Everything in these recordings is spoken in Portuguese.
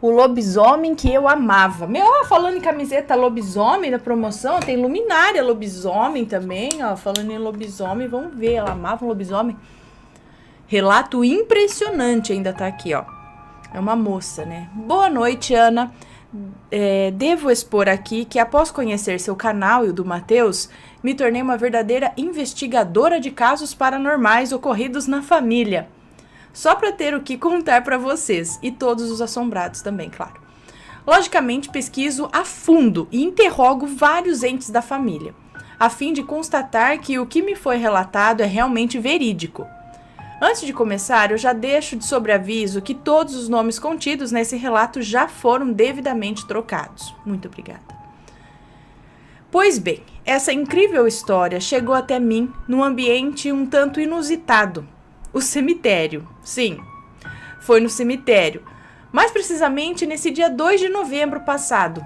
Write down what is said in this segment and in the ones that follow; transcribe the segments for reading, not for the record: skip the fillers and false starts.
O lobisomem que eu amava. Falando em camiseta lobisomem da promoção, tem luminária lobisomem também, ó. Falando em lobisomem, vamos ver, ela amava um lobisomem. Relato impressionante ainda tá aqui, ó. É uma moça, né? Boa noite, Ana. Devo expor aqui que após conhecer seu canal e o do Matheus, me tornei uma verdadeira investigadora de casos paranormais ocorridos na família. Só para ter o que contar para vocês e todos os assombrados também, claro. Logicamente, pesquiso a fundo e interrogo vários entes da família, a fim de constatar que o que me foi relatado é realmente verídico. Antes de começar, eu já deixo de sobreaviso que todos os nomes contidos nesse relato já foram devidamente trocados. Muito obrigada. Pois bem, essa incrível história chegou até mim num ambiente um tanto inusitado. O cemitério, sim, foi no cemitério, mais precisamente nesse dia 2 de novembro passado.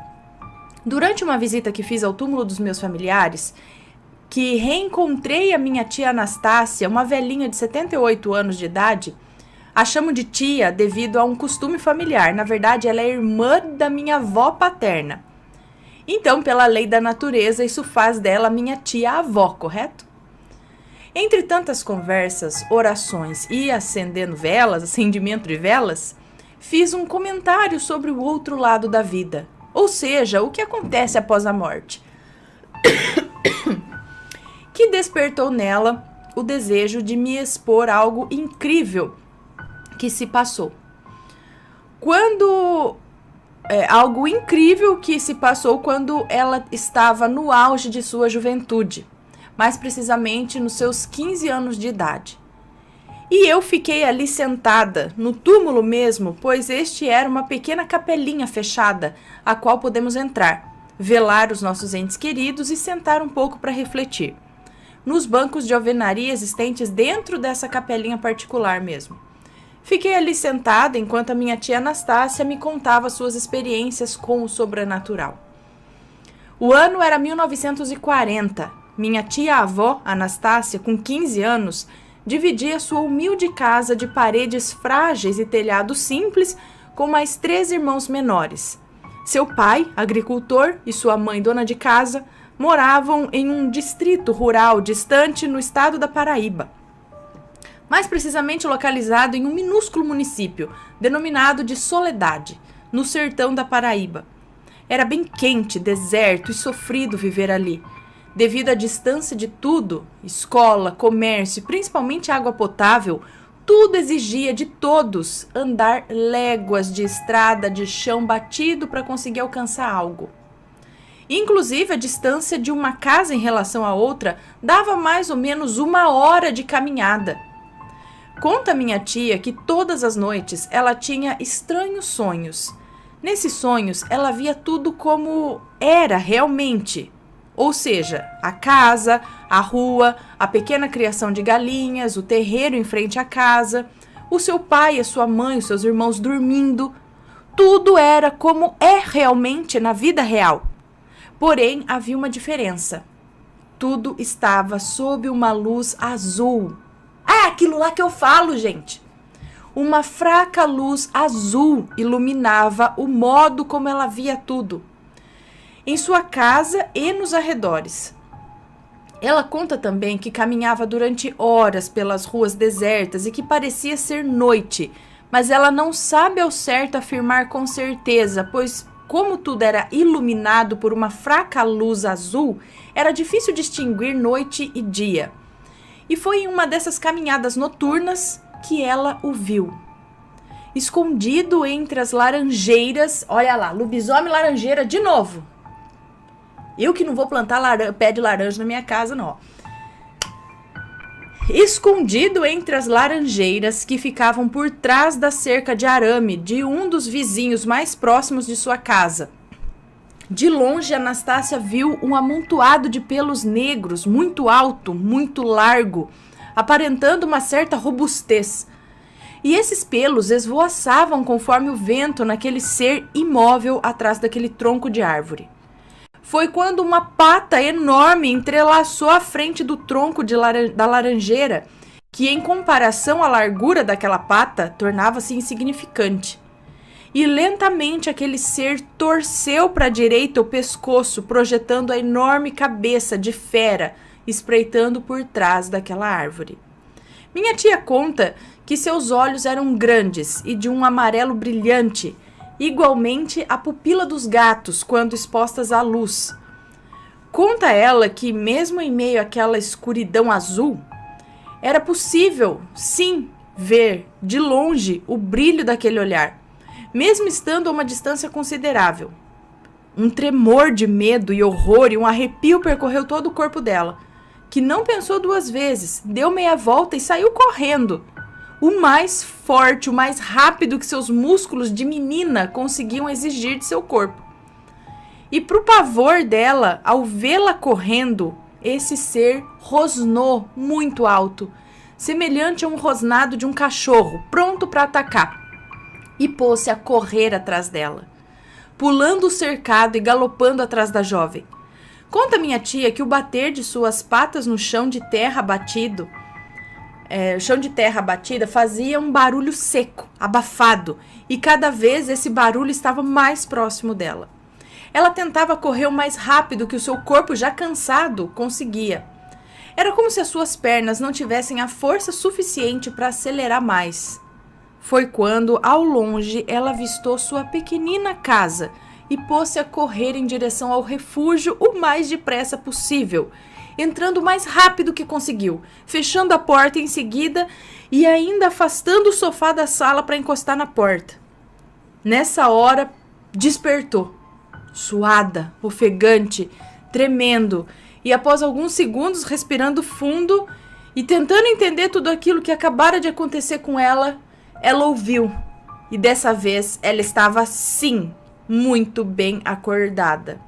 Durante uma visita que fiz ao túmulo dos meus familiares, que reencontrei a minha tia Anastácia, uma velhinha de 78 anos de idade. A chamo de tia devido a um costume familiar, na verdade ela é irmã da minha avó paterna. Então, pela lei da natureza, isso faz dela minha tia-avó, correto? Entre tantas conversas, orações e acendimento de velas, fiz um comentário sobre o outro lado da vida, ou seja, o que acontece após a morte, que despertou nela o desejo de me expor algo incrível que se passou. Algo incrível que se passou quando ela estava no auge de sua juventude, mais precisamente nos seus 15 anos de idade. E eu fiquei ali sentada, no túmulo mesmo, pois este era uma pequena capelinha fechada, a qual podemos entrar, velar os nossos entes queridos e sentar um pouco para refletir. Nos bancos de alvenaria existentes dentro dessa capelinha particular mesmo. Fiquei ali sentada enquanto a minha tia Anastácia me contava suas experiências com o sobrenatural. O ano era 1940. Minha tia-avó, Anastácia, com 15 anos, dividia sua humilde casa de paredes frágeis e telhado simples com mais 3 irmãos menores. Seu pai, agricultor, e sua mãe, dona de casa, moravam em um distrito rural distante no estado da Paraíba. Mais precisamente localizado em um minúsculo município, denominado de Soledade, no sertão da Paraíba. Era bem quente, deserto e sofrido viver ali. Devido à distância de tudo, escola, comércio e principalmente água potável, tudo exigia de todos andar léguas de estrada de chão batido para conseguir alcançar algo. Inclusive, a distância de uma casa em relação à outra dava mais ou menos 1 hora de caminhada. Conta minha tia que todas as noites ela tinha estranhos sonhos. Nesses sonhos, ela via tudo como era realmente. Ou seja, a casa, a rua, a pequena criação de galinhas, o terreiro em frente à casa, o seu pai, a sua mãe, os seus irmãos dormindo. Tudo era como é realmente na vida real. Porém, havia uma diferença. Tudo estava sob uma luz azul. É aquilo lá que eu falo, gente. Uma fraca luz azul iluminava o modo como ela via tudo. Em sua casa e nos arredores. Ela conta também que caminhava durante horas pelas ruas desertas e que parecia ser noite, mas ela não sabe ao certo afirmar com certeza, pois como tudo era iluminado por uma fraca luz azul, era difícil distinguir noite e dia. E foi em uma dessas caminhadas noturnas que ela o viu. Escondido entre as laranjeiras, olha lá, lobisomem laranjeira de novo. Eu que não vou plantar pé de laranja na minha casa, não. Escondido entre as laranjeiras que ficavam por trás da cerca de arame de um dos vizinhos mais próximos de sua casa. De longe, Anastácia viu um amontoado de pelos negros, muito alto, muito largo, aparentando uma certa robustez. E esses pelos esvoaçavam conforme o vento naquele ser imóvel atrás daquele tronco de árvore. Foi quando uma pata enorme entrelaçou a frente do tronco da laranjeira, que em comparação à largura daquela pata, tornava-se insignificante. e lentamente aquele ser torceu para a direita o pescoço, projetando a enorme cabeça de fera, espreitando por trás daquela árvore. Minha tia conta que seus olhos eram grandes e de um amarelo brilhante, igualmente a pupila dos gatos quando expostas à luz. Conta ela que, mesmo em meio àquela escuridão azul, era possível, sim, ver de longe o brilho daquele olhar, mesmo estando a uma distância considerável. Um tremor de medo e horror e um arrepio percorreu todo o corpo dela, que não pensou duas vezes, deu meia volta e saiu correndo, o mais forte, o mais rápido que seus músculos de menina conseguiam exigir de seu corpo. E pro pavor dela, ao vê-la correndo, esse ser rosnou muito alto, semelhante a um rosnado de um cachorro, pronto para atacar, e pôs-se a correr atrás dela, pulando o cercado e galopando atrás da jovem. Conta minha tia que o bater de suas patas no chão de terra batida fazia um barulho seco, abafado, e cada vez esse barulho estava mais próximo dela. Ela tentava correr o mais rápido que o seu corpo, já cansado, conseguia. Era como se as suas pernas não tivessem a força suficiente para acelerar mais. Foi quando, ao longe, ela avistou sua pequenina casa e pôs-se a correr em direção ao refúgio o mais depressa possível, entrando o mais rápido que conseguiu, fechando a porta em seguida e ainda afastando o sofá da sala para encostar na porta. Nessa hora, despertou, suada, ofegante, tremendo, e após alguns segundos respirando fundo e tentando entender tudo aquilo que acabara de acontecer com ela, ela ouviu, e dessa vez ela estava, sim, muito bem acordada.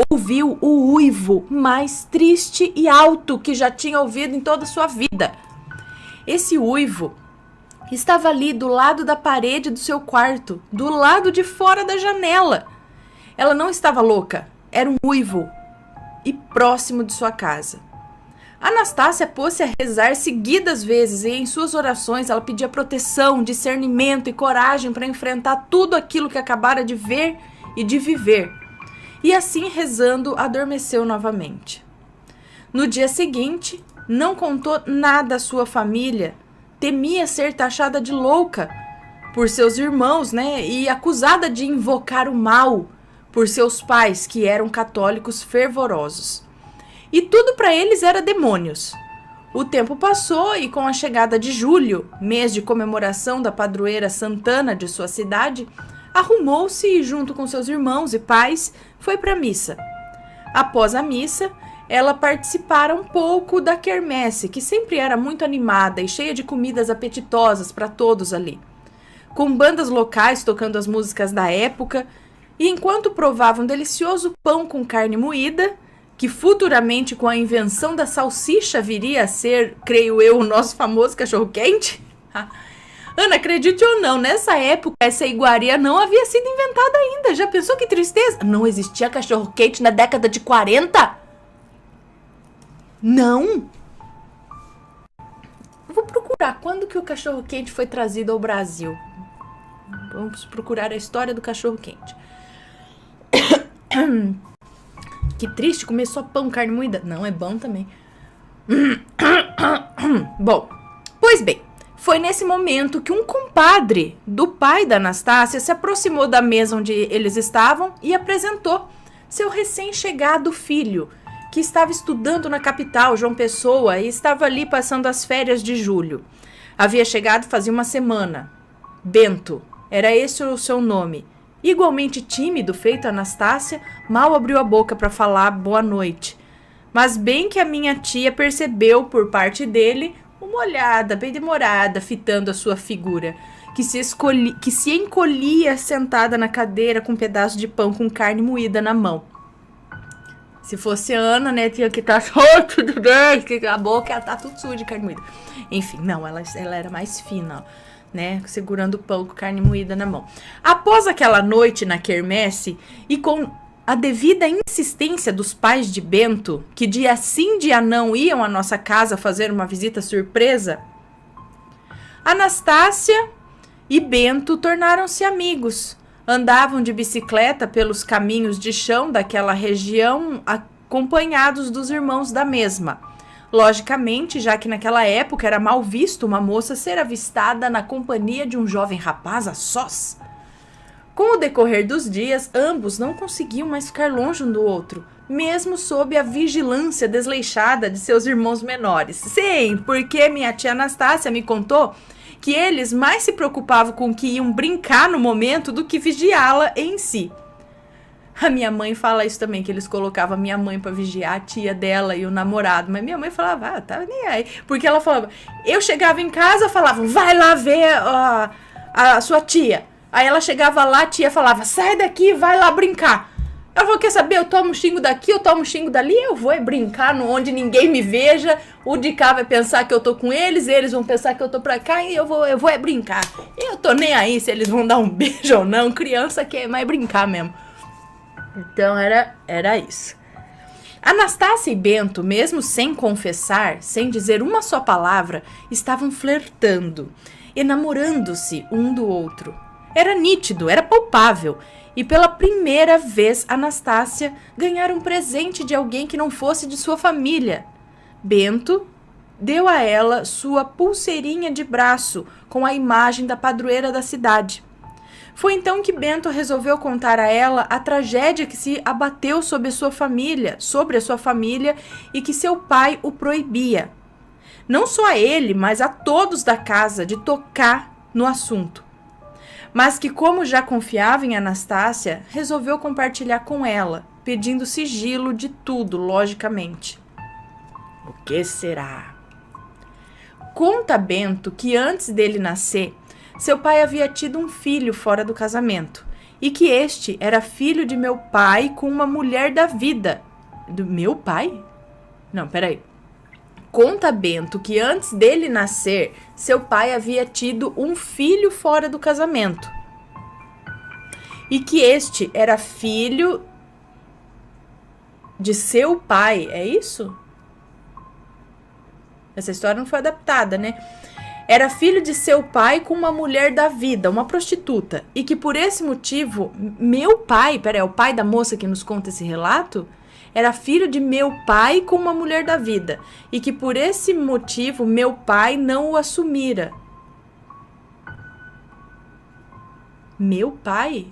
Ouviu o uivo mais triste e alto que já tinha ouvido em toda a sua vida. Esse uivo estava ali do lado da parede do seu quarto, do lado de fora da janela. Ela não estava louca, era um uivo e próximo de sua casa. Anastácia pôs-se a rezar seguidas vezes e em suas orações ela pedia proteção, discernimento e coragem para enfrentar tudo aquilo que acabara de ver e de viver. E assim rezando, adormeceu novamente. No dia seguinte, não contou nada à sua família, temia ser taxada de louca por seus irmãos, e acusada de invocar o mal por seus pais, que eram católicos fervorosos. E tudo para eles era demônios. O tempo passou e com a chegada de julho, mês de comemoração da padroeira Santana de sua cidade, arrumou-se e, junto com seus irmãos e pais, foi para a missa. Após a missa, ela participara um pouco da quermesse, que sempre era muito animada e cheia de comidas apetitosas para todos ali, com bandas locais tocando as músicas da época, e enquanto provavam um delicioso pão com carne moída, que futuramente com a invenção da salsicha viria a ser, creio eu, o nosso famoso cachorro-quente. Ana, acredite ou não, nessa época essa iguaria não havia sido inventada ainda. Já pensou que tristeza? Não existia cachorro-quente na década de 40? Não. Vou procurar quando que o cachorro-quente foi trazido ao Brasil. Vamos procurar a história do cachorro-quente. Que triste, comer só pão, carne moída. Não, é bom também. Bom, pois bem, foi nesse momento que um compadre do pai da Anastácia se aproximou da mesa onde eles estavam e apresentou seu recém-chegado filho, que estava estudando na capital, João Pessoa, e estava ali passando as férias de julho. Havia chegado fazia uma semana. Bento, era esse o seu nome. Igualmente tímido, feito Anastácia, mal abriu a boca para falar boa noite. Mas bem que a minha tia percebeu por parte dele uma olhada bem demorada, fitando a sua figura, que se encolhia sentada na cadeira com um pedaço de pão com carne moída na mão. Se fosse Ana, tinha que estar tudo bem, a boca ela tá tudo suja de carne moída. Enfim, não, ela era mais fina, segurando o pão com carne moída na mão. Após aquela noite na quermesse, e com a devida insistência dos pais de Bento, que dia sim, dia não iam à nossa casa fazer uma visita surpresa, Anastácia e Bento tornaram-se amigos. Andavam de bicicleta pelos caminhos de chão daquela região, acompanhados dos irmãos da mesma. Logicamente, já que naquela época era mal visto uma moça ser avistada na companhia de um jovem rapaz a sós. Com o decorrer dos dias, ambos não conseguiam mais ficar longe um do outro, mesmo sob a vigilância desleixada de seus irmãos menores. Sim, porque minha tia Anastácia me contou que eles mais se preocupavam com o que iam brincar no momento do que vigiá-la em si. A minha mãe fala isso também, que eles colocavam a minha mãe pra vigiar a tia dela e o namorado. Mas minha mãe falava, tá nem aí. Porque ela falava, eu chegava em casa, falavam, vai lá ver a sua tia. Aí ela chegava lá, a tia falava, sai daqui, vai lá brincar. Ela falou, quer saber, eu tomo um xingo daqui, eu tomo um xingo dali, eu vou brincar onde ninguém me veja. O de cá vai pensar que eu tô com eles vão pensar que eu tô pra cá e eu vou brincar. Eu tô nem aí se eles vão dar um beijo ou não, criança quer mais brincar mesmo. Então era isso. Anastácia e Bento, mesmo sem confessar, sem dizer uma só palavra, estavam flertando, enamorando-se um do outro. Era nítido, era palpável. E pela primeira vez, Anastácia ganhara um presente de alguém que não fosse de sua família. Bento deu a ela sua pulseirinha de braço com a imagem da padroeira da cidade. Foi então que Bento resolveu contar a ela a tragédia que se abateu sobre a sua família e que seu pai o proibia. Não só a ele, mas a todos da casa de tocar no assunto. Mas que, como já confiava em Anastácia, resolveu compartilhar com ela, pedindo sigilo de tudo, logicamente. O que será? Conta Bento que antes dele nascer, seu pai havia tido um filho fora do casamento, e que este era filho de meu pai com uma mulher da vida. Do meu pai? Não, peraí. Conta Bento que antes dele nascer, seu pai havia tido um filho fora do casamento. E que este era filho de seu pai, é isso? Essa história não foi adaptada, né? Era filho de seu pai com uma mulher da vida, uma prostituta. E que por esse motivo, meu pai, peraí, é o pai da moça que nos conta esse relato? Era filho de meu pai com uma mulher da vida. E que por esse motivo, meu pai não o assumira. Meu pai?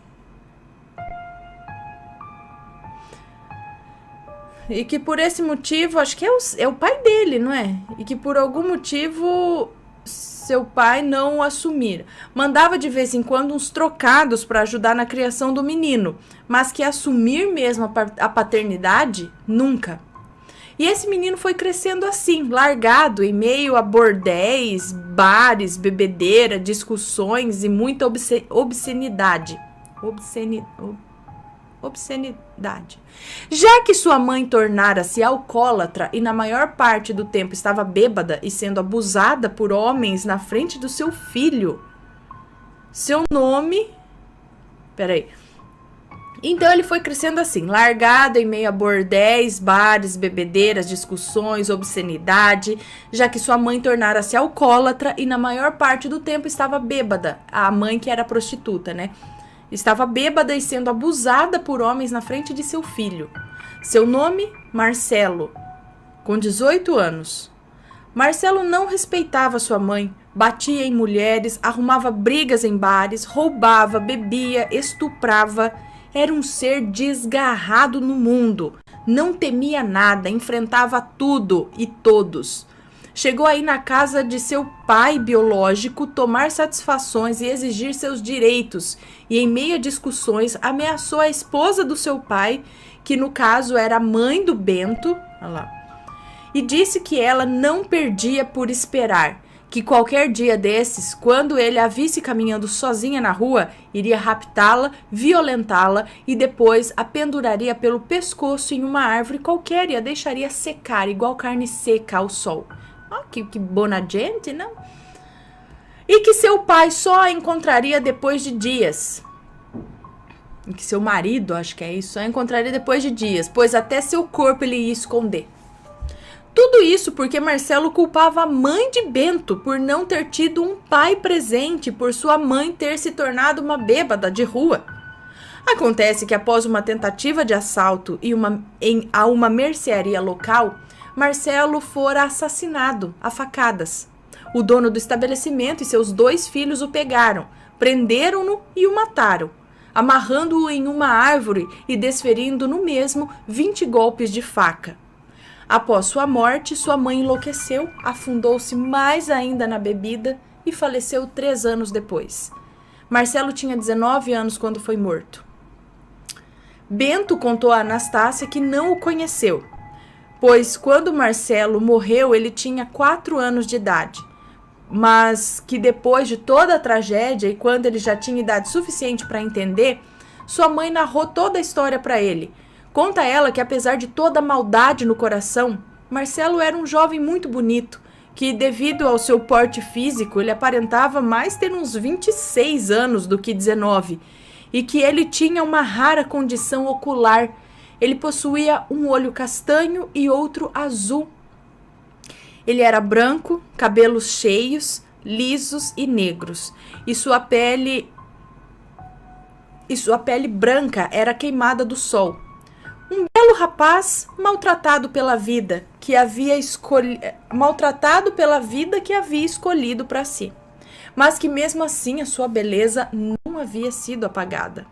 E que por esse motivo, acho que é o pai dele, não é? E que por algum motivo seu pai não o assumira. Mandava de vez em quando uns trocados para ajudar na criação do menino, mas que assumir mesmo a paternidade, nunca. E esse menino foi crescendo assim, largado em meio a bordéis, bares, bebedeira, discussões e muita obscenidade. Obscenidade. Já que sua mãe tornara-se alcoólatra e na maior parte do tempo estava bêbada e sendo abusada por homens na frente do seu filho. Seu nome... Peraí. Então ele foi crescendo assim, largado em meio a bordéis, bares, bebedeiras, discussões, obscenidade, já que sua mãe tornara-se alcoólatra e na maior parte do tempo estava bêbada. A mãe que era prostituta, né? Estava bêbada e sendo abusada por homens na frente de seu filho. Seu nome, Marcelo, com 18 anos. Marcelo não respeitava sua mãe, batia em mulheres, arrumava brigas em bares, roubava, bebia, estuprava. Era um ser desgarrado no mundo. Não temia nada, enfrentava tudo e todos. Chegou aí na casa de seu pai biológico tomar satisfações e exigir seus direitos. E em meio a discussões ameaçou a esposa do seu pai, que no caso era a mãe do Bento, olha lá, e disse que ela não perdia por esperar, que qualquer dia desses, quando ele a visse caminhando sozinha na rua, iria raptá-la, violentá-la e depois a penduraria pelo pescoço em uma árvore qualquer e a deixaria secar igual carne seca ao sol. Oh, que bona gente, não? E que seu pai só a encontraria depois de dias. E que seu marido, acho que é isso, só a encontraria depois de dias, pois até seu corpo ele ia esconder. Tudo isso porque Marcelo culpava a mãe de Bento por não ter tido um pai presente, por sua mãe ter se tornado uma bêbada de rua. Acontece que após uma tentativa de assalto a uma mercearia local, Marcelo fora assassinado a facadas. O dono do estabelecimento e seus 2 filhos o pegaram, prenderam-no e o mataram, amarrando-o em uma árvore e desferindo no mesmo 20 golpes de faca. Após sua morte, sua mãe enlouqueceu, afundou-se mais ainda na bebida e faleceu 3 anos depois. Marcelo tinha 19 anos quando foi morto. Bento contou a Anastácia que não o conheceu, pois quando Marcelo morreu ele tinha 4 anos de idade, mas que depois de toda a tragédia e quando ele já tinha idade suficiente para entender, sua mãe narrou toda a história para ele. Conta ela que apesar de toda a maldade no coração, Marcelo era um jovem muito bonito, que devido ao seu porte físico ele aparentava mais ter uns 26 anos do que 19, e que ele tinha uma rara condição ocular. Ele possuía um olho castanho e outro azul. Ele era branco, cabelos cheios, lisos e negros, e sua pele branca era queimada do sol. Um belo rapaz maltratado pela vida que havia escolhido para si, mas que mesmo assim a sua beleza não havia sido apagada.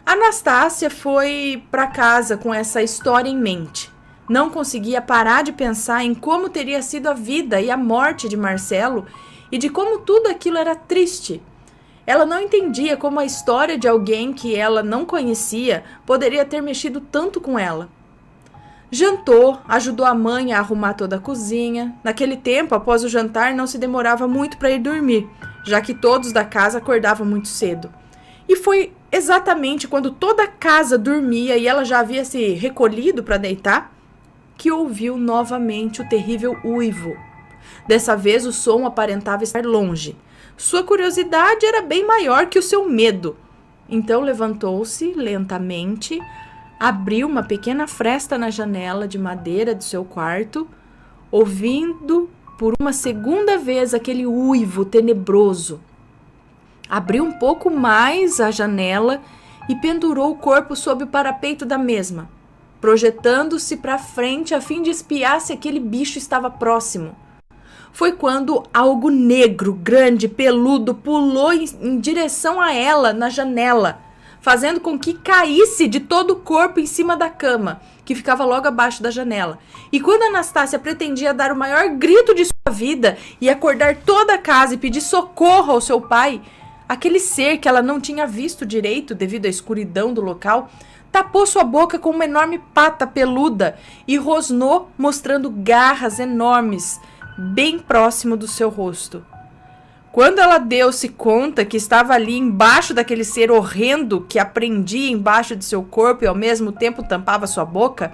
Anastácia foi para casa com essa história em mente. Não conseguia parar de pensar em como teria sido a vida e a morte de Marcelo e de como tudo aquilo era triste. Ela não entendia como a história de alguém que ela não conhecia poderia ter mexido tanto com ela. Jantou, ajudou a mãe a arrumar toda a cozinha. Naquele tempo, após o jantar, não se demorava muito para ir dormir, já que todos da casa acordavam muito cedo. E foi exatamente quando toda a casa dormia e ela já havia se recolhido para deitar, que ouviu novamente o terrível uivo. Dessa vez o som aparentava estar longe. Sua curiosidade era bem maior que o seu medo. Então levantou-se lentamente, abriu uma pequena fresta na janela de madeira do seu quarto, ouvindo por uma segunda vez aquele uivo tenebroso. Abriu um pouco mais a janela e pendurou o corpo sob o parapeito da mesma, projetando-se para frente a fim de espiar se aquele bicho estava próximo. Foi quando algo negro, grande, peludo, pulou em direção a ela na janela, fazendo com que caísse de todo o corpo em cima da cama, que ficava logo abaixo da janela. E quando Anastácia pretendia dar o maior grito de sua vida e acordar toda a casa e pedir socorro ao seu pai, aquele ser que ela não tinha visto direito devido à escuridão do local, tapou sua boca com uma enorme pata peluda e rosnou, mostrando garras enormes, bem próximo do seu rosto. Quando ela deu-se conta que estava ali embaixo daquele ser horrendo que a prendia embaixo de seu corpo e ao mesmo tempo tampava sua boca,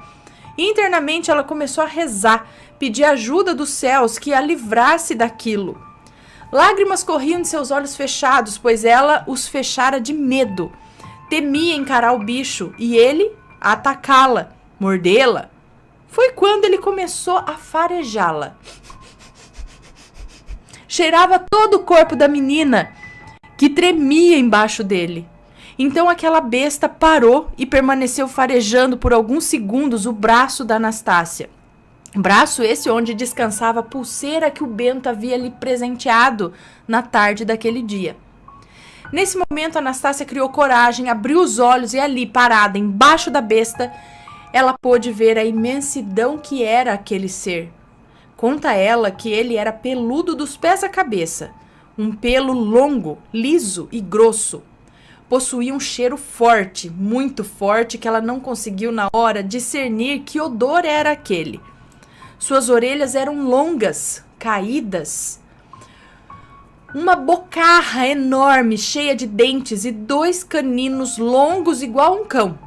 internamente ela começou a rezar, pedir ajuda dos céus que a livrasse daquilo. Lágrimas corriam de seus olhos fechados, pois ela os fechara de medo. Temia encarar o bicho e ele atacá-la, mordê-la. Foi quando ele começou a farejá-la. Cheirava todo o corpo da menina, que tremia embaixo dele. Então aquela besta parou e permaneceu farejando por alguns segundos o braço da Anastácia. Braço esse onde descansava a pulseira que o Bento havia lhe presenteado na tarde daquele dia. Nesse momento, Anastácia criou coragem, abriu os olhos e ali, parada embaixo da besta, ela pôde ver a imensidão que era aquele ser. Conta ela que ele era peludo dos pés à cabeça, um pelo longo, liso e grosso. Possuía um cheiro forte, muito forte, que ela não conseguiu na hora discernir que odor era aquele. Suas orelhas eram longas, caídas. Uma bocarra enorme, cheia de dentes e 2 caninos longos igual um cão.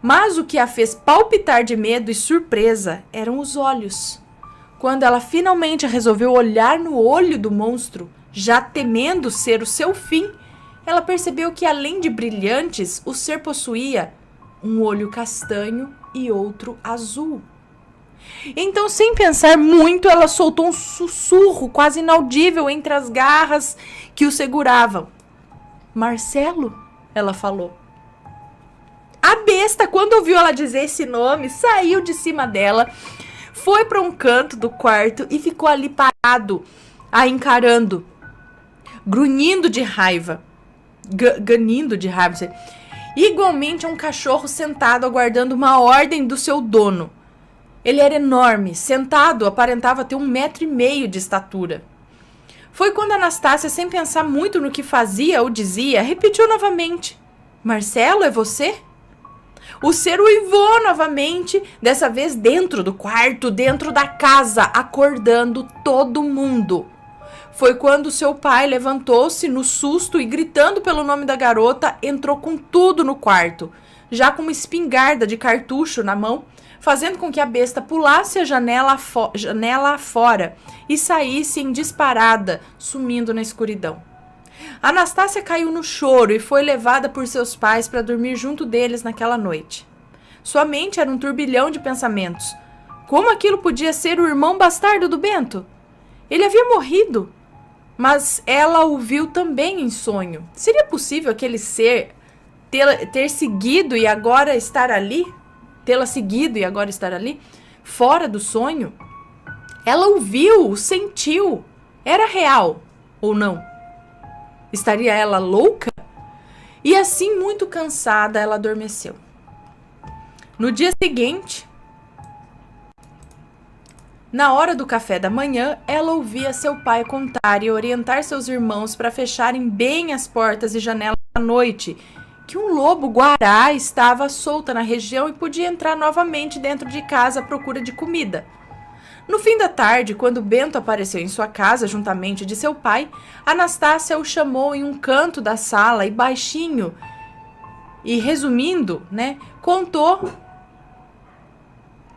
Mas o que a fez palpitar de medo e surpresa eram os olhos. Quando ela finalmente resolveu olhar no olho do monstro, já temendo ser o seu fim, ela percebeu que além de brilhantes, o ser possuía um olho castanho e outro azul. Então, sem pensar muito, ela soltou um sussurro quase inaudível entre as garras que o seguravam. Marcelo, ela falou. A besta, quando ouviu ela dizer esse nome, saiu de cima dela, foi para um canto do quarto e ficou ali parado, a encarando, grunhindo de raiva, ganindo de raiva, igualmente a um cachorro sentado aguardando uma ordem do seu dono. Ele era enorme, sentado, aparentava ter 1,5 metros de estatura. Foi quando Anastácia, sem pensar muito no que fazia ou dizia, repetiu novamente: Marcelo, é você? O ser uivou novamente, dessa vez dentro do quarto, dentro da casa, acordando todo mundo. Foi quando seu pai levantou-se no susto e, gritando pelo nome da garota, entrou com tudo no quarto, já com uma espingarda de cartucho na mão, fazendo com que a besta pulasse a janela fora e saísse em disparada, sumindo na escuridão. Anastácia caiu no choro e foi levada por seus pais para dormir junto deles naquela noite. Sua mente era um turbilhão de pensamentos. Como aquilo podia ser o irmão bastardo do Bento? Ele havia morrido, mas ela o viu também em sonho. Seria possível aquele ser ter seguido e agora estar ali? Tê-la seguido e agora estar ali? Fora do sonho? Ela o viu, o sentiu. Era real ou não? Estaria ela louca? E assim, muito cansada, ela adormeceu. No dia seguinte, na hora do café da manhã, ela ouvia seu pai contar e orientar seus irmãos para fecharem bem as portas e janelas à noite, que um lobo-guará estava solta na região e podia entrar novamente dentro de casa à procura de comida. No fim da tarde, quando Bento apareceu em sua casa juntamente de seu pai, Anastácia o chamou em um canto da sala e baixinho, e resumindo,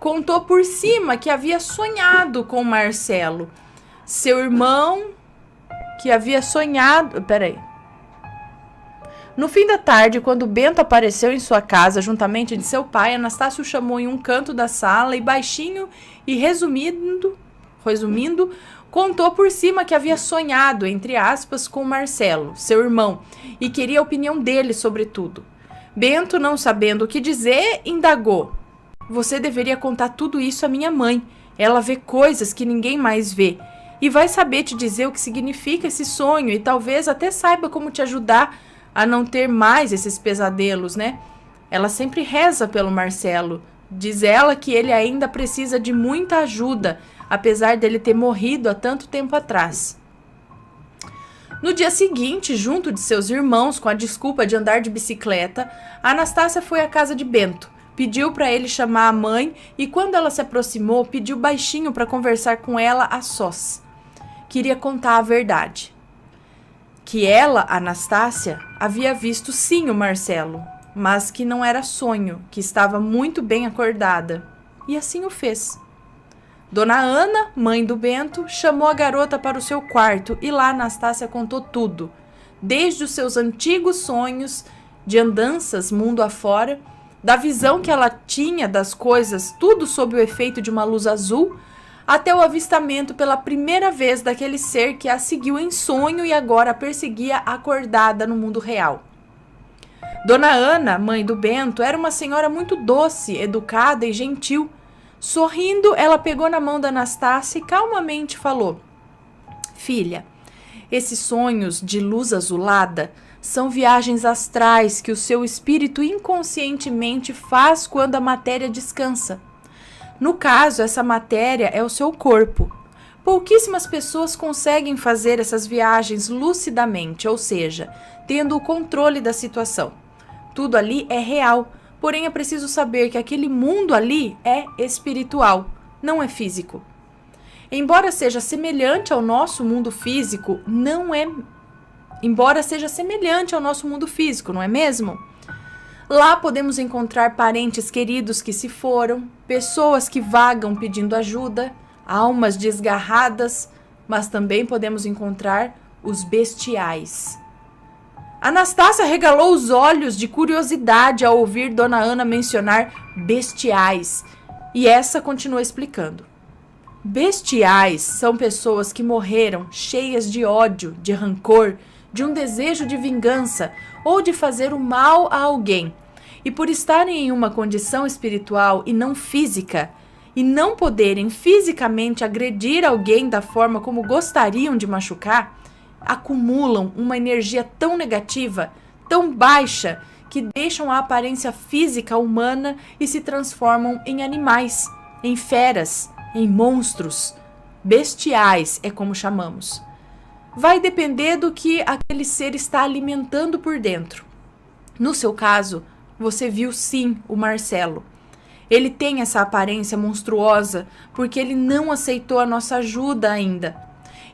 contou por cima que havia sonhado com Marcelo, seu irmão, que havia sonhado... Peraí. No fim da tarde, quando Bento apareceu em sua casa juntamente de seu pai, Anastácia o chamou em um canto da sala e baixinho e resumindo, contou por cima que havia sonhado, entre aspas, com Marcelo, seu irmão, e queria a opinião dele sobre tudo. Bento, não sabendo o que dizer, indagou: Você deveria contar tudo isso à minha mãe. Ela vê coisas que ninguém mais vê e vai saber te dizer o que significa esse sonho e talvez até saiba como te ajudar a não ter mais esses pesadelos, né? Ela sempre reza pelo Marcelo. Diz ela que ele ainda precisa de muita ajuda, apesar dele ter morrido há tanto tempo atrás. No dia seguinte, junto de seus irmãos, com a desculpa de andar de bicicleta, Anastácia foi à casa de Bento, pediu para ele chamar a mãe e, quando ela se aproximou, pediu baixinho para conversar com ela a sós. Queria contar a verdade. Que ela, Anastácia, havia visto sim o Marcelo, mas que não era sonho, que estava muito bem acordada. E assim o fez. Dona Ana, mãe do Bento, chamou a garota para o seu quarto e lá Anastácia contou tudo, desde os seus antigos sonhos de andanças mundo afora, da visão que ela tinha das coisas, tudo sob o efeito de uma luz azul, até o avistamento pela primeira vez daquele ser que a seguiu em sonho e agora a perseguia acordada no mundo real. Dona Ana, mãe do Bento, era uma senhora muito doce, educada e gentil. Sorrindo, ela pegou na mão da Anastácia e calmamente falou: Filha, esses sonhos de luz azulada são viagens astrais que o seu espírito inconscientemente faz quando a matéria descansa. No caso, essa matéria é o seu corpo. Pouquíssimas pessoas conseguem fazer essas viagens lucidamente, ou seja, tendo o controle da situação. Tudo ali é real, porém é preciso saber que aquele mundo ali é espiritual, não é físico. Embora seja semelhante ao nosso mundo físico, não é mesmo? Lá podemos encontrar parentes queridos que se foram, pessoas que vagam pedindo ajuda, almas desgarradas, mas também podemos encontrar os bestiais. Anastácia regalou os olhos de curiosidade ao ouvir Dona Ana mencionar bestiais E essa continua explicando. Bestiais são pessoas que morreram cheias de ódio, de rancor, de um desejo de vingança ou de fazer o mal a alguém. E por estarem em uma condição espiritual e não física, e não poderem fisicamente agredir alguém da forma como gostariam de machucar, acumulam uma energia tão negativa, tão baixa, que deixam a aparência física humana e se transformam em animais, em feras, em monstros. Bestiais é como chamamos. Vai depender do que aquele ser está alimentando por dentro. No seu caso, você viu sim o Marcelo. Ele tem essa aparência monstruosa porque ele não aceitou a nossa ajuda ainda.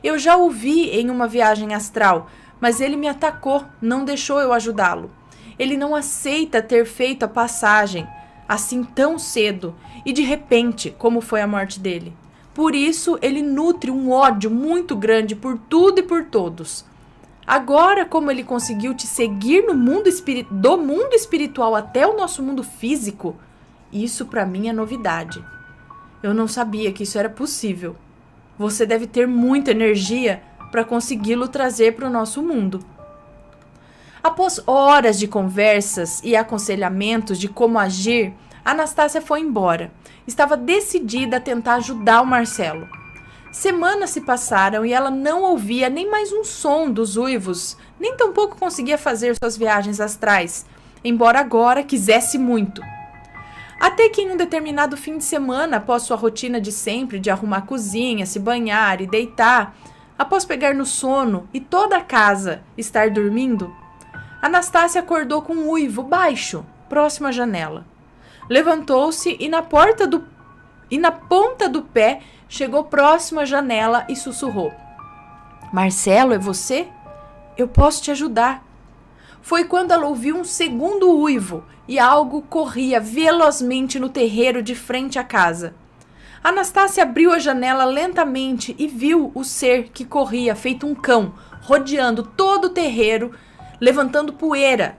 Eu já o vi em uma viagem astral, mas ele me atacou, não deixou eu ajudá-lo. Ele não aceita ter feito a passagem assim tão cedo e de repente, como foi a morte dele. Por isso, ele nutre um ódio muito grande por tudo e por todos. Agora, como ele conseguiu te seguir no mundo do mundo espiritual até o nosso mundo físico, isso para mim é novidade. Eu não sabia que isso era possível. Você deve ter muita energia para consegui-lo trazer para o nosso mundo. Após horas de conversas e aconselhamentos de como agir, Anastácia foi embora. Estava decidida a tentar ajudar o Marcelo. Semanas se passaram e ela não ouvia nem mais um som dos uivos, nem tampouco conseguia fazer suas viagens astrais, embora agora quisesse muito. Até que em um determinado fim de semana, após sua rotina de sempre de arrumar a cozinha, se banhar e deitar, após pegar no sono e toda a casa estar dormindo, Anastácia acordou com um uivo baixo, próximo à janela. Levantou-se e na ponta do pé chegou próximo à janela e sussurrou. Marcelo, é você? Eu posso te ajudar. Foi quando ela ouviu um segundo uivo e algo corria velozmente no terreiro de frente à casa. Anastácia abriu a janela lentamente e viu o ser que corria feito um cão, rodeando todo o terreiro, levantando poeira.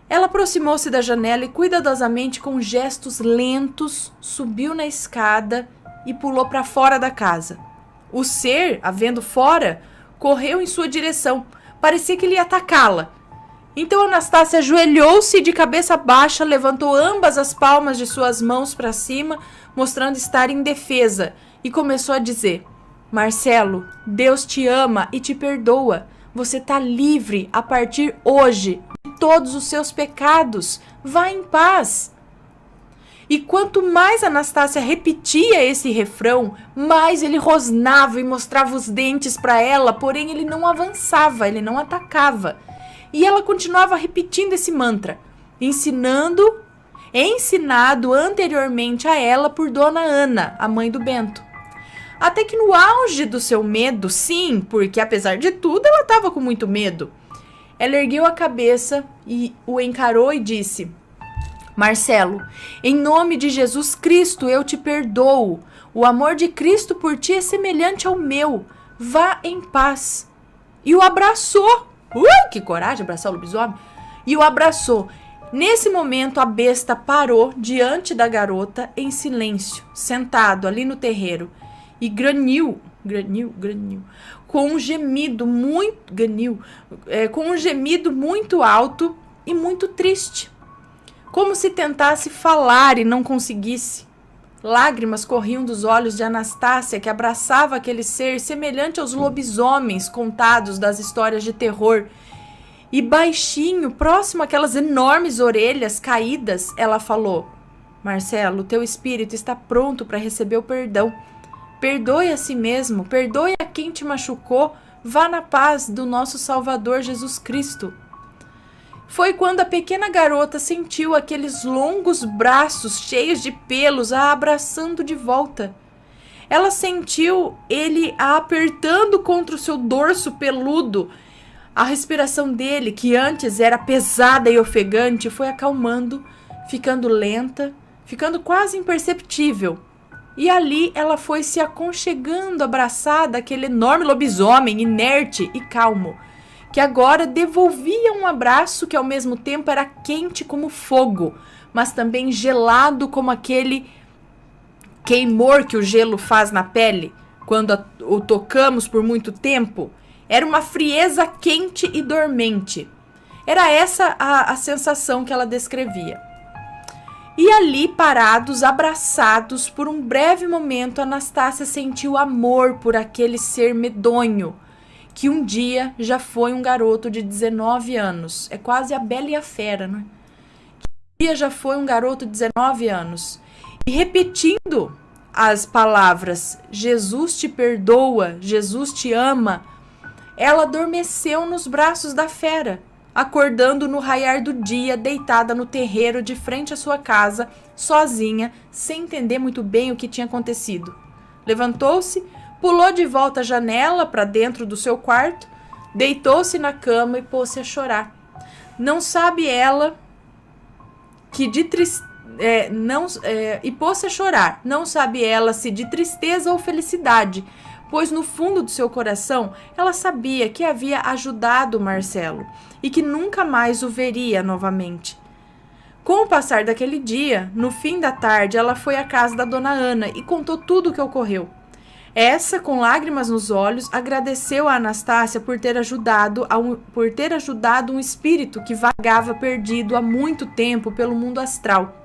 Ela aproximou-se da janela e cuidadosamente, com gestos lentos, subiu na escada e pulou para fora da casa. O ser, a vendo fora, correu em sua direção. Parecia que ele ia atacá-la. Então Anastácia ajoelhou-se de cabeça baixa, levantou ambas as palmas de suas mãos para cima, mostrando estar indefesa, e começou a dizer: Marcelo, Deus te ama e te perdoa. Você está livre a partir hoje de todos os seus pecados. Vá em paz. E quanto mais Anastácia repetia esse refrão, mais ele rosnava e mostrava os dentes para ela, porém ele não avançava, ele não atacava. E ela continuava repetindo esse mantra, ensinado anteriormente a ela por Dona Ana, a mãe do Bento. Até que no auge do seu medo, sim, porque apesar de tudo ela estava com muito medo, ela ergueu a cabeça e o encarou e disse: Marcelo, em nome de Jesus Cristo eu te perdoo. O amor de Cristo por ti é semelhante ao meu. Vá em paz. E o abraçou. Que coragem, abraçar o lobisomem. E o abraçou. Nesse momento, a besta parou diante da garota em silêncio, sentado ali no terreiro, e graniu, com um gemido muito alto e muito triste, como se tentasse falar e não conseguisse. Lágrimas corriam dos olhos de Anastácia, que abraçava aquele ser semelhante aos lobisomens contados das histórias de terror. E baixinho, próximo àquelas enormes orelhas caídas, ela falou: Marcelo, teu espírito está pronto para receber o perdão. Perdoe a si mesmo, perdoe a quem te machucou, vá na paz do nosso Salvador Jesus Cristo. Foi quando a pequena garota sentiu aqueles longos braços cheios de pelos a abraçando de volta. Ela sentiu ele a apertando contra o seu dorso peludo. A respiração dele, que antes era pesada e ofegante, foi acalmando, ficando lenta, ficando quase imperceptível. E ali ela foi se aconchegando, abraçada àquele enorme lobisomem inerte e calmo, que agora devolvia um abraço que ao mesmo tempo era quente como fogo, mas também gelado como aquele queimor que o gelo faz na pele quando o tocamos por muito tempo. Era uma frieza quente e dormente. Era essa a sensação que ela descrevia. E ali, parados, abraçados, por um breve momento, Anastácia sentiu amor por aquele ser medonho, que um dia já foi um garoto de 19 anos. É quase a Bela e a Fera, né? Um dia já foi um garoto de 19 anos. E repetindo as palavras, Jesus te perdoa, Jesus te ama, ela adormeceu nos braços da fera, acordando no raiar do dia, deitada no terreiro de frente à sua casa, sozinha, sem entender muito bem o que tinha acontecido. Levantou-se, pulou de volta à janela para dentro do seu quarto, deitou-se na cama e pôs-se a chorar. Não sabe ela que de e pôs-se a chorar. Não sabe ela se de tristeza ou felicidade, pois no fundo do seu coração ela sabia que havia ajudado Marcelo e que nunca mais o veria novamente. Com o passar daquele dia, no fim da tarde, ela foi à casa da dona Ana e contou tudo o que ocorreu. Essa, com lágrimas nos olhos, agradeceu a Anastácia por ter ajudado um espírito que vagava perdido há muito tempo pelo mundo astral.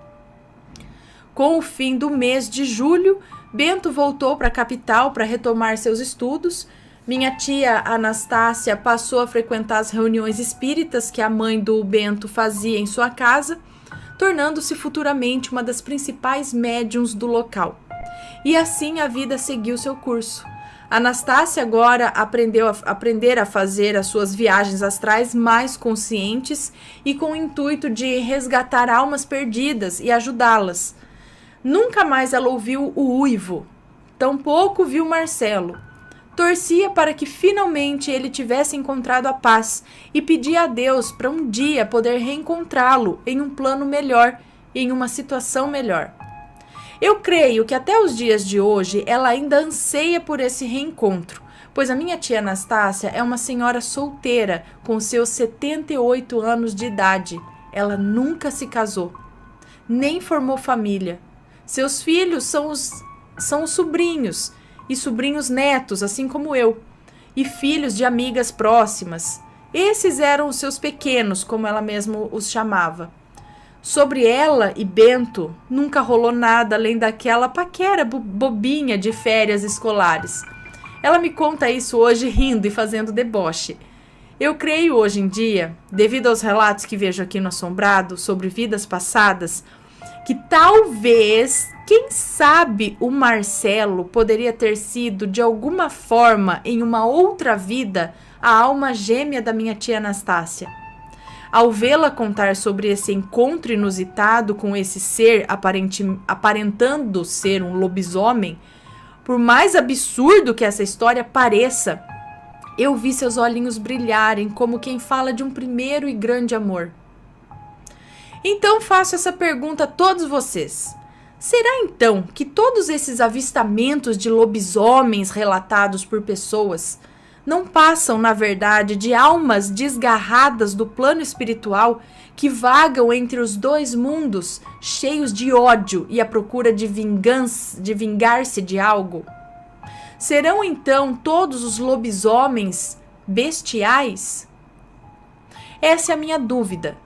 Com o fim do mês de julho, Bento voltou para a capital para retomar seus estudos. Minha tia Anastácia passou a frequentar as reuniões espíritas que a mãe do Bento fazia em sua casa, tornando-se futuramente uma das principais médiuns do local. E assim a vida seguiu seu curso. Anastácia agora aprender a fazer as suas viagens astrais mais conscientes e com o intuito de resgatar almas perdidas e ajudá-las. Nunca mais ela ouviu o uivo, tampouco viu Marcelo. Torcia para que finalmente ele tivesse encontrado a paz e pedia a Deus para um dia poder reencontrá-lo em um plano melhor, em uma situação melhor. Eu creio que até os dias de hoje ela ainda anseia por esse reencontro, pois a minha tia Anastácia é uma senhora solteira com seus 78 anos de idade. Ela nunca se casou, nem formou família. Seus filhos são os sobrinhos e sobrinhos netos, assim como eu, e filhos de amigas próximas. Esses eram os seus pequenos, como ela mesma os chamava. Sobre ela e Bento, nunca rolou nada além daquela paquera bobinha de férias escolares. Ela me conta isso hoje rindo e fazendo deboche. Eu creio hoje em dia, devido aos relatos que vejo aqui no Assombrado sobre vidas passadas, que talvez, quem sabe, o Marcelo poderia ter sido, de alguma forma, em uma outra vida, a alma gêmea da minha tia Anastácia. Ao vê-la contar sobre esse encontro inusitado com esse ser aparentando ser um lobisomem, por mais absurdo que essa história pareça, eu vi seus olhinhos brilharem como quem fala de um primeiro e grande amor. Então faço essa pergunta a todos vocês. Será então que todos esses avistamentos de lobisomens relatados por pessoas não passam, na verdade, de almas desgarradas do plano espiritual que vagam entre os dois mundos, cheios de ódio e à procura de vingar-se de algo? Serão então todos os lobisomens bestiais? Essa é a minha dúvida.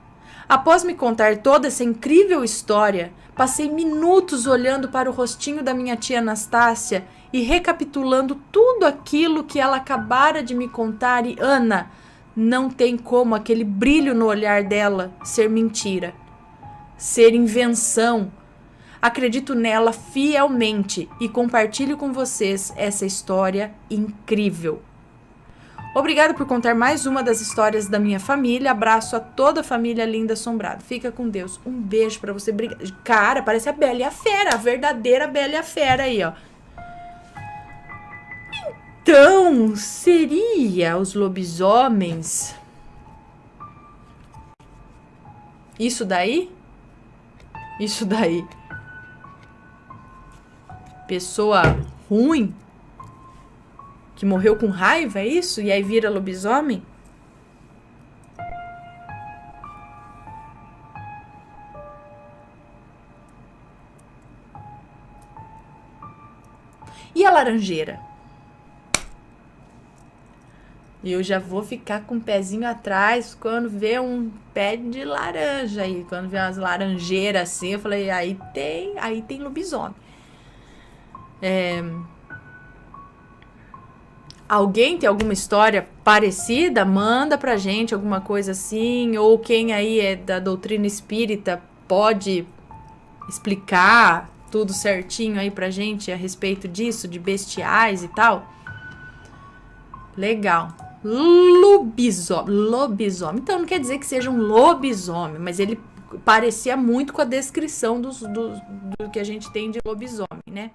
Após me contar toda essa incrível história, passei minutos olhando para o rostinho da minha tia Anastácia e recapitulando tudo aquilo que ela acabara de me contar e, Ana, não tem como aquele brilho no olhar dela ser mentira, ser invenção. Acredito nela fielmente e compartilho com vocês essa história incrível. Obrigada por contar mais uma das histórias da minha família. Abraço a toda a família linda Assombrado. Fica com Deus. Um beijo pra você. Cara, parece a Bela e a Fera, a verdadeira Bela e a Fera aí, ó. Então, seria os lobisomens isso daí? Isso daí. Pessoa ruim? Que morreu com raiva, é isso? E aí vira lobisomem? a laranjeira? Eu já vou ficar com o pezinho atrás quando vê um pé de laranja aí, quando vê umas laranjeiras assim, eu falei, aí tem lobisomem. Alguém tem alguma história parecida? Manda pra gente alguma coisa assim, ou quem aí é da doutrina espírita pode explicar tudo certinho aí pra gente a respeito disso, de bestiais e tal. Legal. Lobisomem. Então não quer dizer que seja um lobisomem, mas ele parecia muito com a descrição do que a gente tem de lobisomem, né?